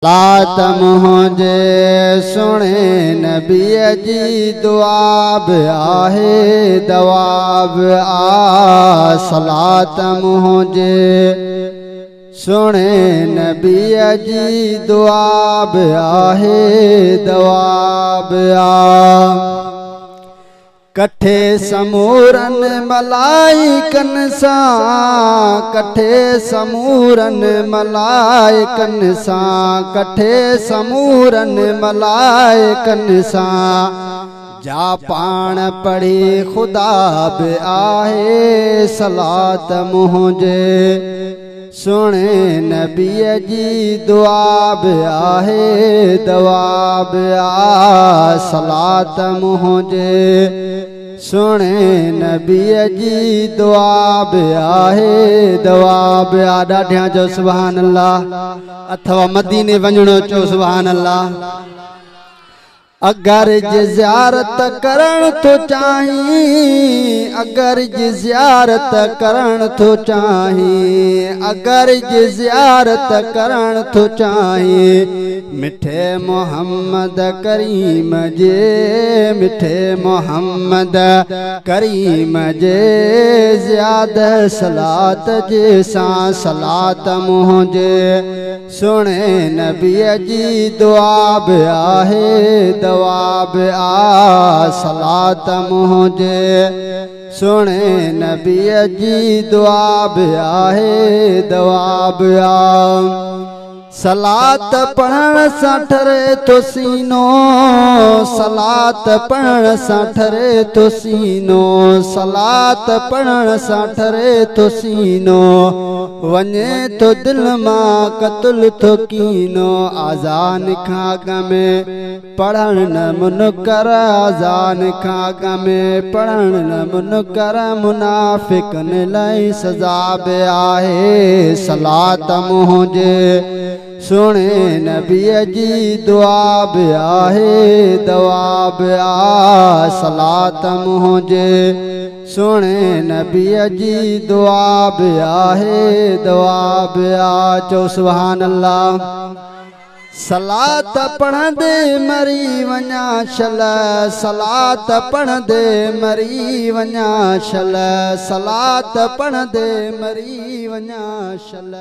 सलात मुझे सुने नबी जी दुआब आहे दवाब आ। सलात मुझे सुने नबी जी दुआब आहे दवाब आ। कठे समूरन मलाइकन सां कठे समूरन मलाइकन सां कठे समूरन मलाइकन सां जा पाण पढ़ी खुदा बि आहे। सलात मुझे सुने नबी जी दुआब आहे दवाब आ। सलात मुझे सुने नबी जी दुआब आहे दवाब आ। ॾाढियां जो सुभान अल्लाह अथवा मदीने वञणो चो सुभान अल्लाह। अगर जे ज़ियारत करण तो चाहीं अगर जे ज़ियारत करण तो चाहीं अगर जे ज़ियारत करण तो चाहीं मिठे मोहम्मद करीम जे मिठे मोहम्मद करीम जे ज़्यादा सलात जे सां सलात मुझे सुने नबी जी दुआब आहे दवाब आ। सलात मुझे सुने नबी जी दुआब आहे दवाब आ। सलात पढ़ण सां ठरे तो सीनो सलात पढ़ण सां ठरे तो सीनो सलात पढ़ण सां ठरे तो सीनो वञे तो दिल मां कतुल तो कीनो। आज़ान खां अॻ में पढ़ण न मुनकर आज़ान खां अॻ में पढ़ण न मुनकर मुनाफ़िकन लाइ सज़ा बि आहे। सलात मुझे सुने नबी जी दुआब आहे दवाब आ। सलात मुझे सुने नबी जी दुआब आहे दवाब आ। चो सुभान अल्लाह। सलात पढ़ंदे मरी वञा शल सलात पढ़ंदे मरी वञा शल सलात पढ़ंदे मरी वञा शल।